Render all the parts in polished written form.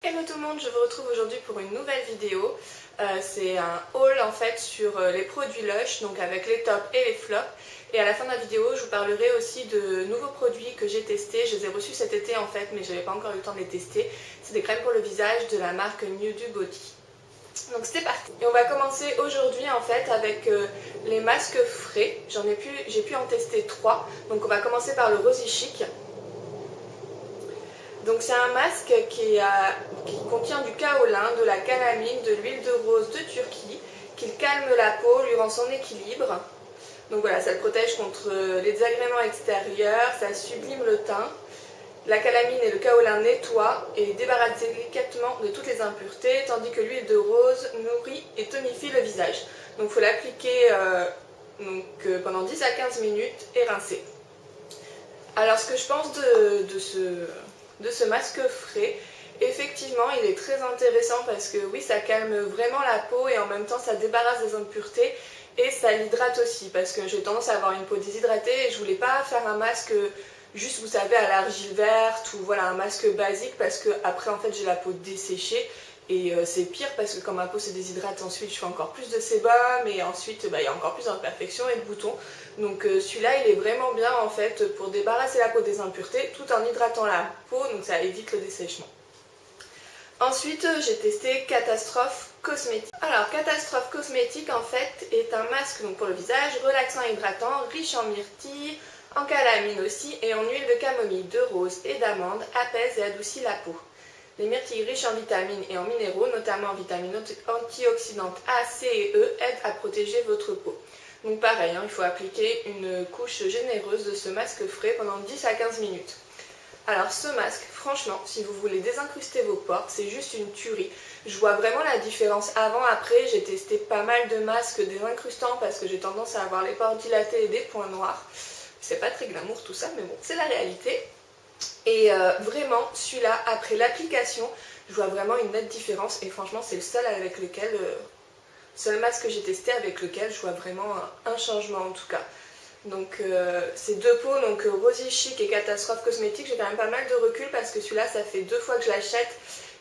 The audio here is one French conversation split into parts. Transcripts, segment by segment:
Hello tout le monde, je vous retrouve aujourd'hui pour une nouvelle vidéo. C'est un haul en fait sur les produits Lush, donc avec les tops et les flops. Et à la fin de la vidéo, je vous parlerai aussi de nouveaux produits que j'ai testés. Je les ai reçus cet été en fait, mais je n'avais pas encore eu le temps de les tester. C'est des crèmes pour le visage de la marque Nude Body. Donc c'est parti. Et on va commencer aujourd'hui en fait avec les masques frais. J'ai pu en tester 3. Donc on va commencer par le Rosy Chic. Donc c'est un masque qui contient du kaolin, de la calamine, de l'huile de rose de Turquie, qui calme la peau, lui rend son équilibre. Donc voilà, ça le protège contre les désagréments extérieurs, ça sublime le teint. La calamine et le kaolin nettoient et débarrassent délicatement de toutes les impuretés, tandis que l'huile de rose nourrit et tonifie le visage. Donc il faut l'appliquer pendant 10 à 15 minutes et rincer. Alors ce que je pense de ce masque frais, effectivement il est très intéressant parce que oui, ça calme vraiment la peau et en même temps ça débarrasse des impuretés et ça l'hydrate aussi parce que j'ai tendance à avoir une peau déshydratée et je voulais pas faire un masque juste, vous savez, à l'argile verte ou voilà, un masque basique parce que après en fait j'ai la peau desséchée et c'est pire parce que quand ma peau se déshydrate ensuite je fais encore plus de sébum et ensuite il y a encore plus d'imperfections et de boutons. Donc celui-là il est vraiment bien en fait pour débarrasser la peau des impuretés tout en hydratant la peau, donc ça évite le dessèchement. Ensuite j'ai testé Catastrophe Cosmétique. Alors Catastrophe Cosmétique en fait est un masque donc, pour le visage relaxant et hydratant, riche en myrtille, en calamine aussi et en huile de camomille, de rose et d'amande, apaise et adoucit la peau. Les myrtilles riches en vitamines et en minéraux, notamment en vitamines antioxydantes A, C et E, aident à protéger votre peau. Donc pareil, il faut appliquer une couche généreuse de ce masque frais pendant 10 à 15 minutes. Alors ce masque, franchement, si vous voulez désincruster vos pores, c'est juste une tuerie. Je vois vraiment la différence avant-après. J'ai testé pas mal de masques désincrustants parce que j'ai tendance à avoir les pores dilatés et des points noirs. C'est pas très glamour tout ça, mais bon, c'est la réalité. Et vraiment, celui-là, après l'application, je vois vraiment une nette différence. Et franchement, c'est le seul avec lequel, seul masque que j'ai testé avec lequel je vois vraiment un changement en tout cas. Donc ces deux peaux, donc Rosy Chic et Catastrophe Cosmétique, j'ai quand même pas mal de recul parce que celui-là, ça fait 2 fois que je l'achète.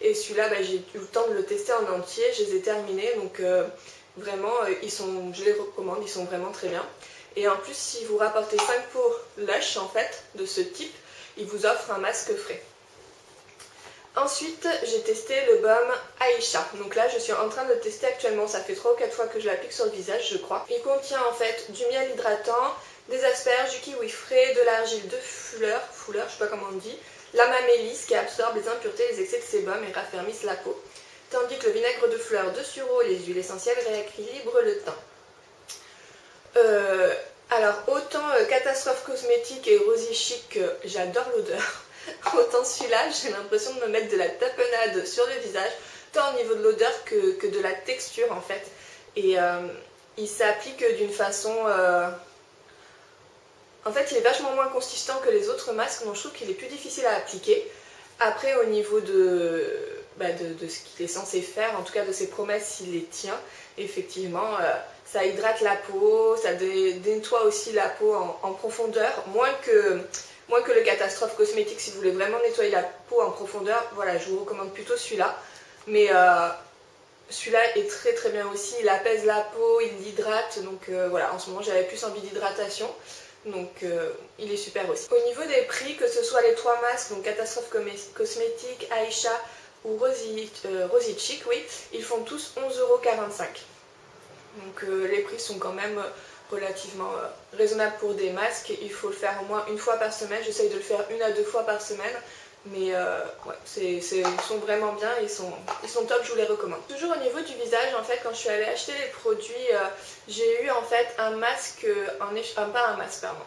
Et celui-là, j'ai eu le temps de le tester en entier, je les ai terminés. Donc vraiment, je les recommande, ils sont vraiment très bien. Et en plus, si vous rapportez 5 pots Lush en fait, de ce type, il vous offre un masque frais. Ensuite, j'ai testé le baume Aïcha. Donc là, je suis en train de le tester actuellement. Ça fait 3 ou 4 fois que je l'applique sur le visage, je crois. Il contient en fait du miel hydratant, des asperges, du kiwi frais, de l'argile de fleur, je sais pas comment on dit, la mamélisse qui absorbe les impuretés, les excès de sébum et raffermissent la peau. Tandis que le vinaigre de fleur de sureau et les huiles essentielles rééquilibrent le teint. Alors autant Catastrophe Cosmétique et Rosy Chic, j'adore l'odeur. Autant celui-là, j'ai l'impression de me mettre de la tapenade sur le visage, tant au niveau de l'odeur que de la texture en fait. Et il s'applique d'une façon... En fait, il est vachement moins consistant que les autres masques, donc je trouve qu'il est plus difficile à appliquer. Après, au niveau de ce qu'il est censé faire, en tout cas de ses promesses, s'il les tient, effectivement, ça hydrate la peau, ça nettoie aussi la peau en profondeur, moins que le Catastrophe Cosmétique. Si vous voulez vraiment nettoyer la peau en profondeur, voilà, je vous recommande plutôt celui-là. Mais celui-là est très très bien aussi, il apaise la peau, il l'hydrate, donc voilà, en ce moment j'avais plus envie d'hydratation. Donc il est super aussi. Au niveau des prix, que ce soit les 3 masques, donc Catastrophe Cosmétique, Aïcha ou Rosy Chic, oui, ils font tous 11,45 €. Donc les prix sont quand même relativement raisonnables pour des masques. Il faut le faire au moins une fois par semaine. J'essaye de le faire 1 à 2 fois par semaine. Mais ouais, ils sont vraiment bien, ils sont top, je vous les recommande. Toujours au niveau du visage, en fait, quand je suis allée acheter les produits, j'ai eu en fait un masque,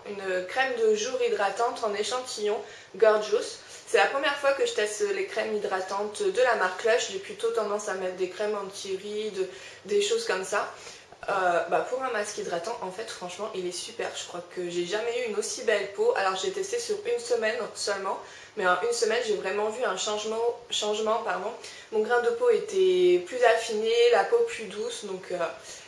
une crème de jour hydratante en échantillon Gorgeous. C'est la première fois que je teste les crèmes hydratantes de la marque Lush. J'ai plutôt tendance à mettre des crèmes anti-rides, des choses comme ça. Pour un masque hydratant, en fait, franchement, il est super. Je crois que j'ai jamais eu une aussi belle peau. Alors, j'ai testé sur 1 semaine seulement, mais en 1 semaine, j'ai vraiment vu un changement. Mon grain de peau était plus affiné, la peau plus douce, donc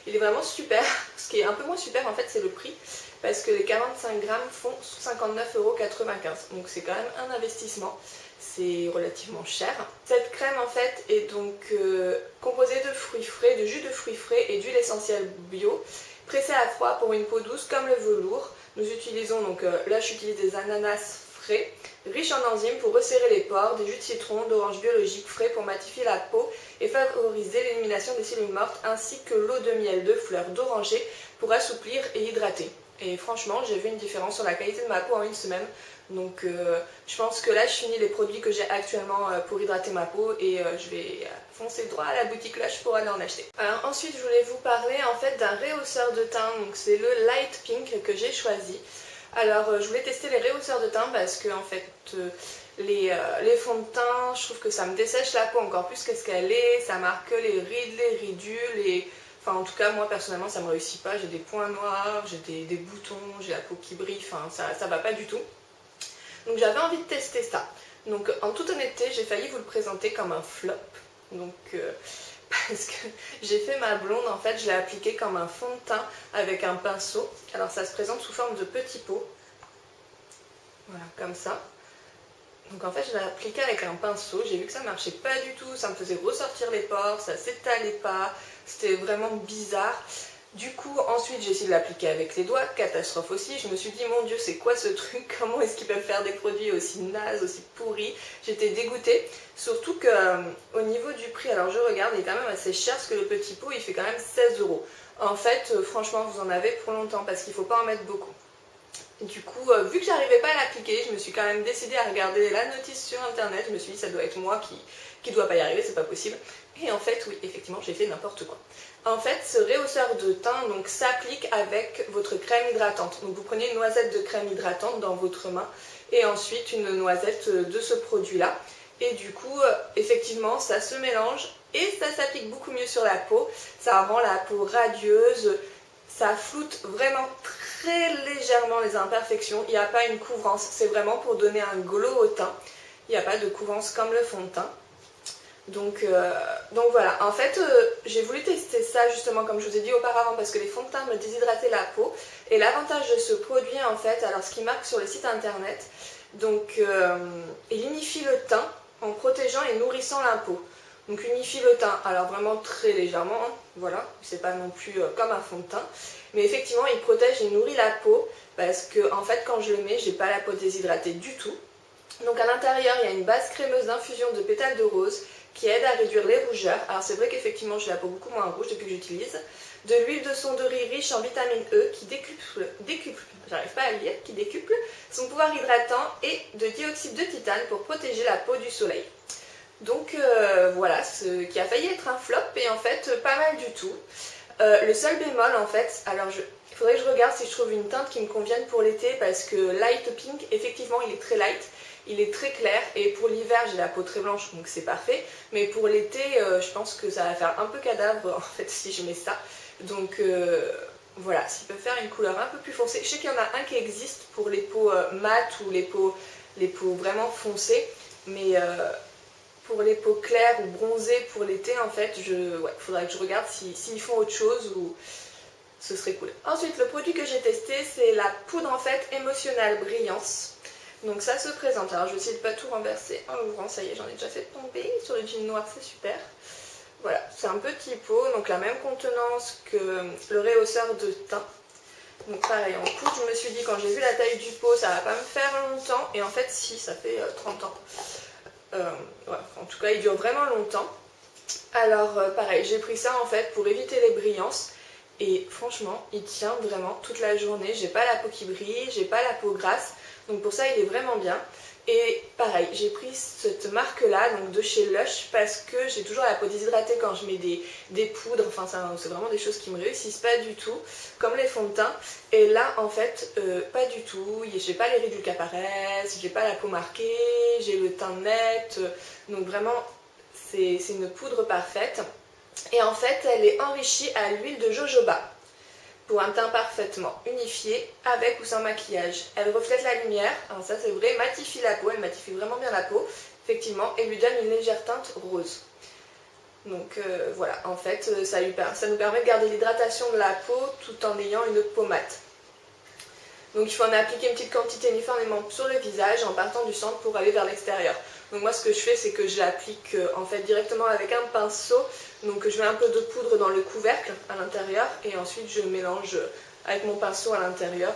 il Il est vraiment super. Ce qui est un peu moins super en fait c'est le prix, parce que les 45 grammes font 59,95 €. Donc c'est quand même un investissement. C'est relativement cher. Cette crème en fait est donc composée de fruits frais, de jus de fruits frais et d'huile essentielle bio, pressée à froid pour une peau douce comme le velours. Nous utilisons donc, là j'utilise des ananas frais, riches en enzymes pour resserrer les pores, des jus de citron, d'orange biologique frais pour matifier la peau et favoriser l'élimination des cellules mortes, ainsi que l'eau de miel de fleurs d'oranger pour assouplir et hydrater. Et franchement, j'ai vu une différence sur la qualité de ma peau en une semaine. Donc je pense que là, je finis les produits que j'ai actuellement pour hydrater ma peau et je vais foncer droit à la boutique Lush pour aller en acheter. Alors ensuite, je voulais vous parler en fait d'un rehausseur de teint. Donc c'est le Light Pink que j'ai choisi. Alors je voulais tester les rehausseurs de teint parce que en fait les fonds de teint, je trouve que ça me dessèche la peau encore plus qu'est-ce qu'elle est. Ça marque les rides, les ridules. Enfin, en tout cas, moi personnellement, ça me réussit pas. J'ai des points noirs, j'ai des boutons, j'ai la peau qui brille. Enfin, ça va pas du tout. Donc, j'avais envie de tester ça. Donc, en toute honnêteté, j'ai failli vous le présenter comme un flop. Donc, parce que j'ai fait ma blonde, en fait, je l'ai appliqué comme un fond de teint avec un pinceau. Alors, ça se présente sous forme de petits pots. Voilà, comme ça. Donc en fait je l'ai appliqué avec un pinceau, j'ai vu que ça marchait pas du tout, ça me faisait ressortir les pores, ça s'étalait pas, c'était vraiment bizarre. Du coup ensuite j'ai essayé de l'appliquer avec les doigts, catastrophe aussi, je me suis dit mon dieu c'est quoi ce truc, comment est-ce qu'ils peuvent faire des produits aussi nazes, aussi pourris. J'étais dégoûtée, surtout que au niveau du prix, alors je regarde, il est quand même assez cher parce que le petit pot il fait quand même 16 €. En fait franchement vous en avez pour longtemps parce qu'il faut pas en mettre beaucoup. Du coup, vu que j'arrivais pas à l'appliquer, je me suis quand même décidée à regarder la notice sur internet. Je me suis dit ça doit être moi qui doit pas y arriver, c'est pas possible. Et en fait, oui, effectivement, j'ai fait n'importe quoi. En fait, ce rehausseur de teint donc s'applique avec votre crème hydratante. Donc vous prenez une noisette de crème hydratante dans votre main et ensuite une noisette de ce produit-là. Et du coup, effectivement, ça se mélange et ça s'applique beaucoup mieux sur la peau. Ça rend la peau radieuse. Ça floute vraiment très légèrement les imperfections. Il n'y a pas une couvrance. C'est vraiment pour donner un glow au teint. Il n'y a pas de couvrance comme le fond de teint. Donc voilà. En fait, j'ai voulu tester ça justement comme je vous ai dit auparavant parce que les fonds de teint me déshydrataient la peau. Et l'avantage de ce produit en fait, alors ce qu'il marque sur le site internet, donc il unifie le teint en protégeant et nourrissant la peau. Donc unifie le teint, alors vraiment très légèrement, hein, voilà, c'est pas non plus comme un fond de teint, mais effectivement il protège et nourrit la peau parce que en fait quand je le mets, j'ai pas la peau déshydratée du tout. Donc à l'intérieur il y a une base crémeuse d'infusion de pétales de rose qui aide à réduire les rougeurs. Alors c'est vrai qu'effectivement j'ai la peau beaucoup moins rouge depuis que j'utilise. De l'huile de son de riz riche en vitamine E qui décuple, j'arrive pas à lire, qui décuple son pouvoir hydratant et de dioxyde de titane pour protéger la peau du soleil. Donc voilà, ce qui a failli être un flop et en fait pas mal du tout. Le seul bémol en fait, alors il faudrait que je regarde si je trouve une teinte qui me convienne pour l'été parce que Light Pink, effectivement il est très light, il est très clair et pour l'hiver j'ai la peau très blanche donc c'est parfait. Mais pour l'été je pense que ça va faire un peu cadavre en fait si je mets ça. Donc voilà, s'il peut faire une couleur un peu plus foncée. Je sais qu'il y en a un qui existe pour les peaux mates ou les peaux vraiment foncées, mais pour les peaux claires ou bronzées pour l'été, en fait, faudrait que je regarde s'ils font autre chose ou ce serait cool. Ensuite, le produit que j'ai testé, c'est la poudre en fait Emotional Brillance. Donc ça se présente, alors je vais essayer de pas tout renverser en l'ouvrant, ça y est, j'en ai déjà fait tomber sur le jean noir, c'est super. Voilà, c'est un petit pot, donc la même contenance que le rehausseur de teint. Donc pareil, en poudre, je me suis dit quand j'ai vu la taille du pot, ça va pas me faire longtemps, et en fait si, ça fait 30 ans. Ouais, en tout cas il dure vraiment longtemps. Alors pareil, j'ai pris ça en fait pour éviter les brillances et franchement il tient vraiment toute la journée. J'ai pas la peau qui brille, j'ai pas la peau grasse, donc pour ça il est vraiment bien. Et pareil, j'ai pris cette marque là, donc de chez Lush, parce que j'ai toujours la peau déshydratée quand je mets des poudres, enfin c'est vraiment des choses qui me réussissent pas du tout, comme les fonds de teint. Et là en fait, pas du tout, j'ai pas les ridules qui apparaissent, j'ai pas la peau marquée, j'ai le teint net, donc vraiment c'est une poudre parfaite. Et en fait elle est enrichie à l'huile de jojoba, pour un teint parfaitement unifié, avec ou sans maquillage. Elle reflète la lumière, alors ça c'est vrai, matifie la peau, elle matifie vraiment bien la peau, effectivement, et lui donne une légère teinte rose. Donc voilà, en fait ça nous permet de garder l'hydratation de la peau tout en ayant une peau mate. Donc il faut en appliquer une petite quantité uniformément sur le visage en partant du centre pour aller vers l'extérieur. Donc moi ce que je fais c'est que je l'applique en fait directement avec un pinceau. Donc je mets un peu de poudre dans le couvercle à l'intérieur et ensuite je mélange avec mon pinceau à l'intérieur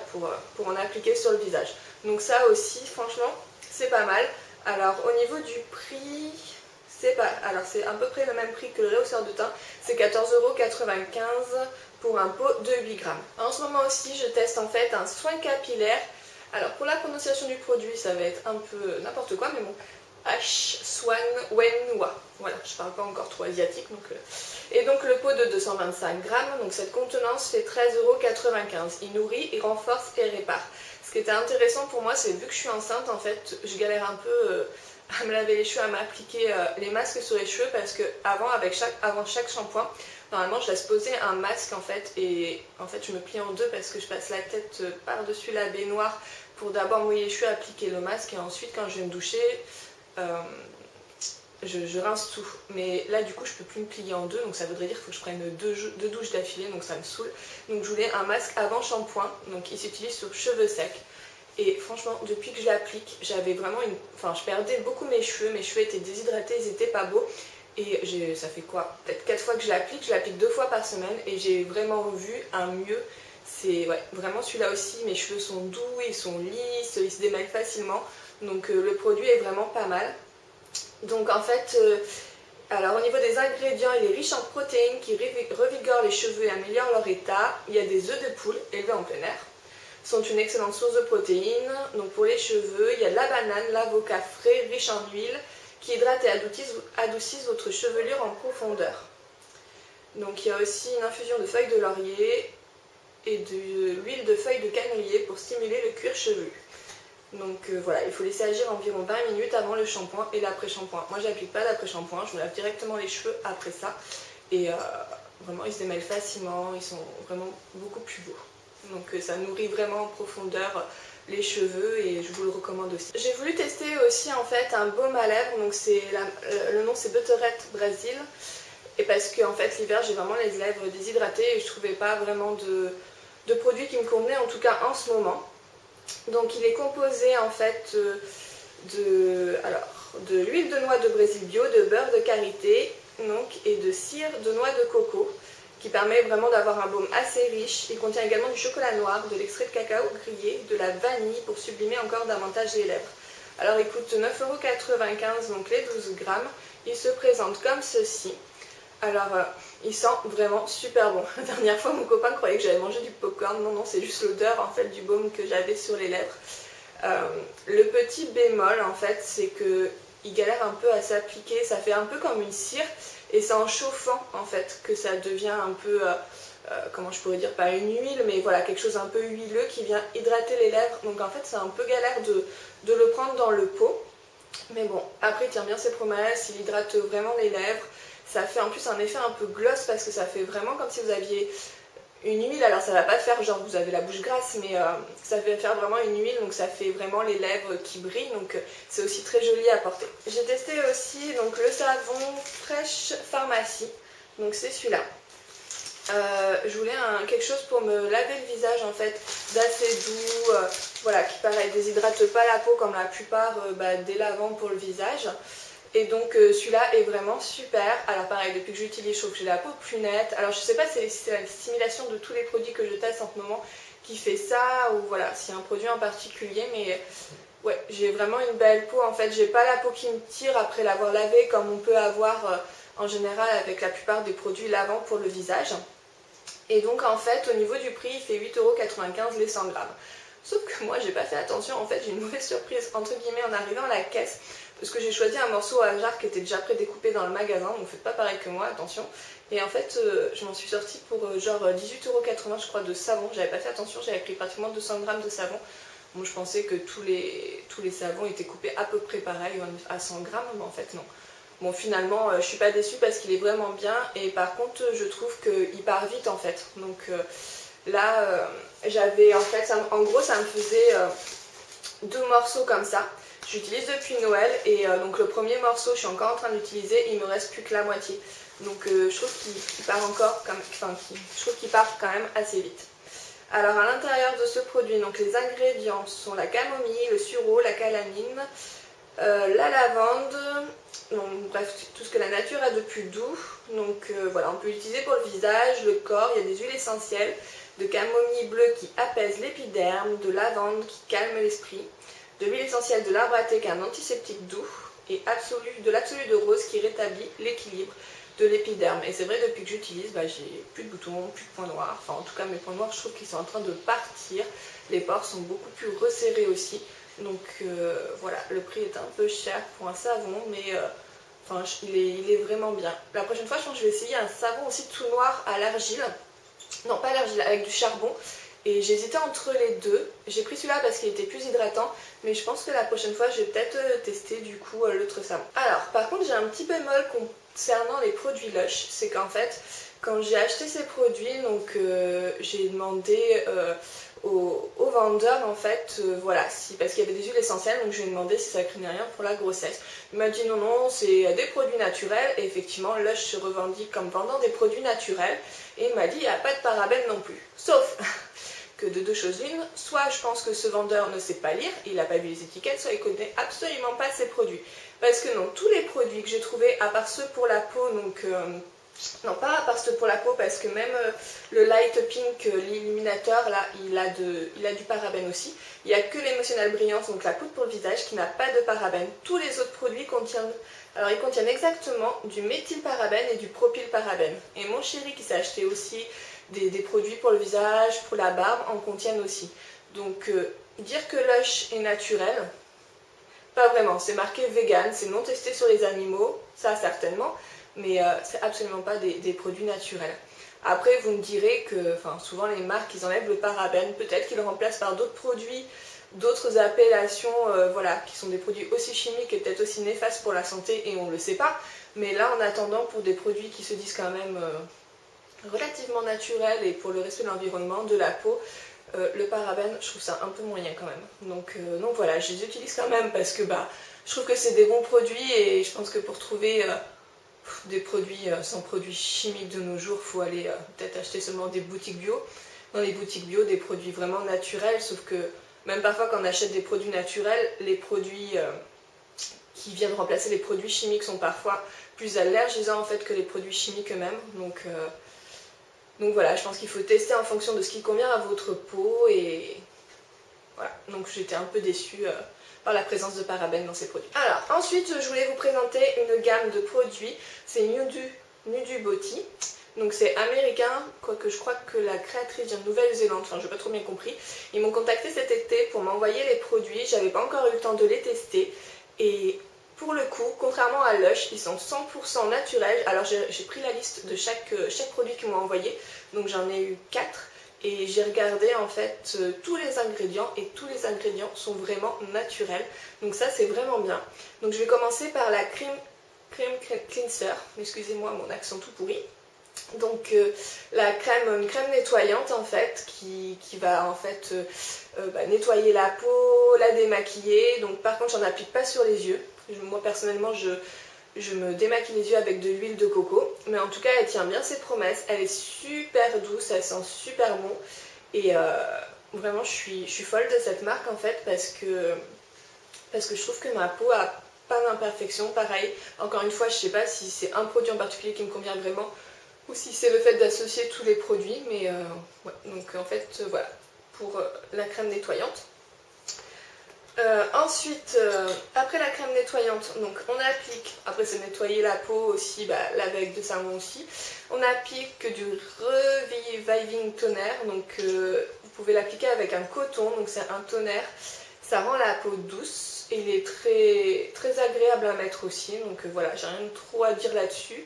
pour en appliquer sur le visage. Donc ça aussi franchement c'est pas mal. Alors au niveau du prix, c'est à peu près le même prix que le rehausseur de teint, c'est 14,95 € pour un pot de 8 grammes. En ce moment aussi je teste en fait un soin capillaire. Alors pour la prononciation du produit ça va être un peu n'importe quoi mais bon, H-Swan Wenhua. Voilà, je parle pas encore trop asiatique. Et donc le pot de 225 grammes, donc cette contenance fait 13,95 €. Il nourrit, il renforce et répare. Ce qui était intéressant pour moi, c'est vu que je suis enceinte, en fait, je galère un peu à me laver les cheveux, à m'appliquer les masques sur les cheveux parce que avant chaque shampoing, normalement je laisse poser un masque en fait et en fait je me plie en deux parce que je passe la tête par-dessus la baignoire pour d'abord mouiller les cheveux, appliquer le masque et ensuite quand je vais me doucher, je rince tout. Mais là du coup je peux plus me plier en deux, donc ça voudrait dire qu'il faut que je prenne deux douches d'affilée, donc ça me saoule. Donc je voulais un masque avant shampoing, donc il s'utilise sur cheveux secs. Et franchement, depuis que je l'applique, j'avais vraiment je perdais beaucoup mes cheveux étaient déshydratés, ils étaient pas beaux. Et ça fait quoi? Peut-être 4 fois que je l'applique 2 fois par semaine et j'ai vraiment vu un mieux. C'est vraiment celui-là aussi, mes cheveux sont doux, ils sont lisses, ils se démêlent facilement. Donc le produit est vraiment pas mal. Donc en fait, alors au niveau des ingrédients, il est riche en protéines qui revigorent les cheveux et améliorent leur état. Il y a des œufs de poule élevés en plein air, sont une excellente source de protéines. Donc pour les cheveux, il y a la banane, l'avocat frais, riche en huile, qui hydratent et adoucissent votre chevelure en profondeur. Donc il y a aussi une infusion de feuilles de laurier et de l'huile de feuilles de camomille pour stimuler le cuir chevelu. Donc voilà, il faut laisser agir environ 20 minutes avant le shampoing et l'après-shampoing. Moi j'applique pas d'après-shampoing, je me lave directement les cheveux après ça. Et vraiment ils se démêlent facilement, ils sont vraiment beaucoup plus beaux. Donc ça nourrit vraiment en profondeur les cheveux et je vous le recommande aussi. J'ai voulu tester aussi en fait un baume à lèvres, donc le nom c'est Butterette Brazil. Et parce que en fait l'hiver j'ai vraiment les lèvres déshydratées et je trouvais pas vraiment de produit qui me convenait, en tout cas en ce moment. Donc il est composé en fait de l'huile de noix de Brésil bio, de beurre de karité et de cire de noix de coco qui permet vraiment d'avoir un baume assez riche. Il contient également du chocolat noir, de l'extrait de cacao grillé, de la vanille pour sublimer encore davantage les lèvres. Alors il coûte 9,95 €, donc les 12 grammes. Il se présente comme ceci. Alors il sent vraiment super bon. La dernière fois mon copain croyait que j'avais mangé du popcorn. Non, c'est juste l'odeur en fait du baume que j'avais sur les lèvres. Le petit bémol en fait c'est que il galère un peu à s'appliquer, ça fait un peu comme une cire et c'est en chauffant en fait que ça devient un peu, comment je pourrais dire, pas une huile mais voilà quelque chose un peu huileux qui vient hydrater les lèvres. Donc en fait c'est un peu galère de le prendre dans le pot. Mais bon, après il tient bien ses promesses, il hydrate vraiment les lèvres. Ça fait en plus un effet un peu gloss parce que ça fait vraiment comme si vous aviez une huile. Alors ça va pas faire genre vous avez la bouche grasse, mais ça fait faire vraiment une huile, donc ça fait vraiment les lèvres qui brillent, donc c'est aussi très joli à porter. J'ai testé aussi donc le savon Fresh Pharmacie, donc c'est celui-là. Je voulais quelque chose pour me laver le visage en fait, d'assez doux, voilà, qui pareil déshydrate pas la peau comme la plupart des lavants pour le visage. Et donc celui-là est vraiment super. Alors pareil, depuis que j'utilise, je trouve que j'ai la peau plus nette. Alors je sais pas si c'est la stimulation de tous les produits que je teste en ce moment qui fait ça ou voilà, s'il y a un produit en particulier, mais ouais, j'ai vraiment une belle peau en fait. J'ai pas la peau qui me tire après l'avoir lavé comme on peut avoir en général avec la plupart des produits lavants pour le visage. Et donc en fait au niveau du prix il fait 8,95 € les 100 grammes. Sauf que moi j'ai pas fait attention, en fait j'ai une mauvaise surprise entre guillemets en arrivant à la caisse. Parce que j'ai choisi un morceau à hasard qui était déjà prédécoupé dans le magasin, donc faites pas pareil que moi, attention. Et en fait, je m'en suis sortie pour genre 18,80 € je crois de savon. J'avais pas fait attention, j'avais pris pratiquement 200 grammes de savon. Bon, je pensais que tous les savons étaient coupés à peu près pareil, à 100 grammes, mais en fait non. Bon, finalement, je suis pas déçue parce qu'il est vraiment bien. Et par contre, je trouve qu'il part vite en fait. Donc là, j'avais en fait, en gros, ça me faisait 2 morceaux comme ça. J'utilise depuis Noël et donc le premier morceau je suis encore en train d'utiliser, il me reste plus que la moitié. Donc je trouve qu'il part encore, je trouve qu'il part quand même assez vite. Alors à l'intérieur de ce produit, donc les ingrédients sont la camomille, le sureau, la calamine, la lavande, donc, bref tout ce que la nature a de plus doux. Donc voilà, on peut l'utiliser pour le visage, le corps, il y a des huiles essentielles, de camomille bleue qui apaise l'épiderme, de lavande qui calme l'esprit, de l'huile essentielle de l'arbre à thé qui est un antiseptique doux, et de l'absolu de rose qui rétablit l'équilibre de l'épiderme. Et c'est vrai, depuis que j'utilise, j'ai plus de boutons, plus de points noirs. Enfin, en tout cas, mes points noirs, je trouve qu'ils sont en train de partir. Les pores sont beaucoup plus resserrés aussi. Donc voilà, le prix est un peu cher pour un savon, mais il est vraiment bien. La prochaine fois, je pense que je vais essayer un savon aussi tout noir à l'argile. Non, pas à l'argile, avec du charbon. Et j'hésitais entre les deux. J'ai pris celui-là parce qu'il était plus hydratant, mais je pense que la prochaine fois, je vais peut-être tester du coup l'autre savon. Alors, par contre, j'ai un petit bémol concernant les produits Lush, c'est qu'en fait, quand j'ai acheté ces produits, donc j'ai demandé au vendeur en fait, voilà, parce qu'il y avait des huiles essentielles, donc je lui ai demandé si ça craignait rien pour la grossesse. Il m'a dit non, non, c'est des produits naturels, et effectivement, Lush se revendique comme vendant des produits naturels, et il m'a dit il n'y a pas de parabènes non plus, sauf que de deux choses l'une, soit je pense que ce vendeur ne sait pas lire, il n'a pas vu les étiquettes, soit il connaît absolument pas ses produits. Parce que non, tous les produits que j'ai trouvés, à part ceux pour la peau, donc non pas à part ceux pour la peau, parce que même le Light Pink, l'illuminateur, là, il a du parabène aussi. Il n'y a que l'Emotional Brilliance, donc la poudre pour le visage, qui n'a pas de parabène. Tous les autres produits contiennent, alors ils contiennent exactement du méthylparabène et du propylparabène. Et mon chéri qui s'est acheté aussi des produits pour le visage, pour la barbe, en contiennent aussi. Donc dire que Lush est naturel, pas vraiment. C'est marqué vegan, c'est non testé sur les animaux, ça certainement, mais c'est absolument pas des produits naturels. Après, vous me direz que souvent les marques, ils enlèvent le parabène, peut-être qu'ils le remplacent par d'autres produits, d'autres appellations, voilà, qui sont des produits aussi chimiques et peut-être aussi néfastes pour la santé, et on ne le sait pas. Mais là, en attendant, pour des produits qui se disent quand même relativement naturels et pour le respect de l'environnement, de la peau, le parabène, je trouve ça un peu moyen quand même. Donc voilà, je les utilise quand même parce que je trouve que c'est des bons produits, et je pense que pour trouver des produits sans produits chimiques de nos jours, il faut aller peut-être acheter seulement des boutiques bio. Dans les boutiques bio, des produits vraiment naturels, sauf que même parfois quand on achète des produits naturels, les produits qui viennent remplacer les produits chimiques sont parfois plus allergisants en fait que les produits chimiques eux-mêmes. Donc voilà, je pense qu'il faut tester en fonction de ce qui convient à votre peau, et voilà. Donc j'étais un peu déçue par la présence de parabènes dans ces produits. Alors ensuite, je voulais vous présenter une gamme de produits, c'est Nudu Beauty. Donc c'est américain, quoique je crois que la créatrice vient de Nouvelle-Zélande, enfin j'ai pas trop bien compris. Ils m'ont contacté cet été pour m'envoyer les produits, j'avais pas encore eu le temps de les tester, et pour le coup, contrairement à Lush, ils sont 100% naturels. Alors j'ai pris la liste de chaque produit qu'ils m'ont envoyé, donc j'en ai eu 4. Et j'ai regardé en fait tous les ingrédients, et tous les ingrédients sont vraiment naturels. Donc ça c'est vraiment bien. Donc je vais commencer par la Cream Cleanser. Excusez-moi mon accent tout pourri. Donc une crème nettoyante en fait qui va en fait nettoyer la peau, la démaquiller. Donc par contre j'en applique pas sur les yeux. Moi personnellement je me démaquille les yeux avec de l'huile de coco, mais en tout cas elle tient bien ses promesses, elle est super douce, elle sent super bon, et vraiment je suis folle de cette marque en fait, parce que je trouve que ma peau a pas d'imperfection. Pareil, encore une fois, je sais pas si c'est un produit en particulier qui me convient vraiment, ou si c'est le fait d'associer tous les produits, mais ouais, donc en fait voilà, pour la crème nettoyante. Ensuite, après la crème nettoyante, donc on applique, après c'est nettoyer la peau aussi, laver avec de savon aussi, on applique du Reviving Toner, donc vous pouvez l'appliquer avec un coton, donc c'est un toner, ça rend la peau douce, et il est très, très agréable à mettre aussi, donc voilà, j'ai rien trop à dire là-dessus.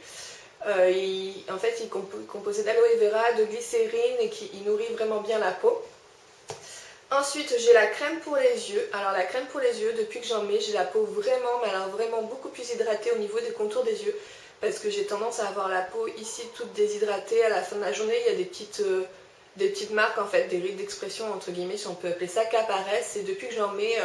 En fait, il est composé d'aloe vera, de glycérine, et il nourrit vraiment bien la peau. Ensuite, j'ai la crème pour les yeux. Alors la crème pour les yeux, depuis que j'en mets, j'ai la peau vraiment, mais alors vraiment beaucoup plus hydratée au niveau des contours des yeux. Parce que j'ai tendance à avoir la peau ici toute déshydratée. À la fin de la journée, il y a des petites marques, en fait, des rides d'expression, entre guillemets, si on peut appeler ça, qui apparaissent. Et depuis que j'en mets,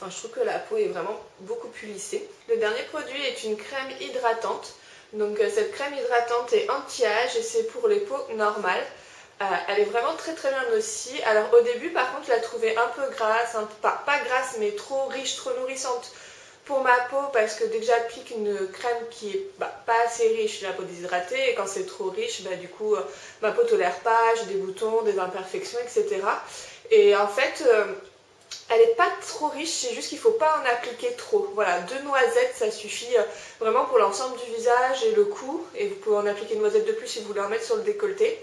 je trouve que la peau est vraiment beaucoup plus lissée. Le dernier produit est une crème hydratante. Donc cette crème hydratante est anti-âge et c'est pour les peaux normales. Elle est vraiment très très bien aussi. Alors au début par contre je la trouvais un peu grasse, pas grasse mais trop riche, trop nourrissante pour ma peau parce que dès que j'applique une crème qui est pas assez riche, j'ai la peau déshydratée et quand c'est trop riche, du coup ma peau tolère pas, j'ai des boutons, des imperfections, etc. Et en fait elle n'est pas trop riche, c'est juste qu'il ne faut pas en appliquer trop. Voilà, 2 noisettes ça suffit vraiment pour l'ensemble du visage et le cou. Et vous pouvez en appliquer une noisette de plus si vous voulez en mettre sur le décolleté.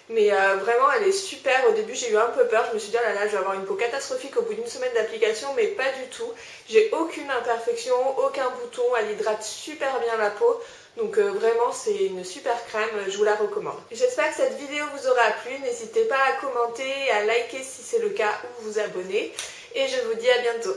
Mais vraiment elle est super. Au début j'ai eu un peu peur, je me suis dit oh là là je vais avoir une peau catastrophique au bout d'une semaine d'application, mais pas du tout. J'ai aucune imperfection, aucun bouton, elle hydrate super bien la peau. Donc vraiment c'est une super crème, je vous la recommande. J'espère que cette vidéo vous aura plu, n'hésitez pas à commenter et à liker si c'est le cas ou vous abonner. Et je vous dis à bientôt.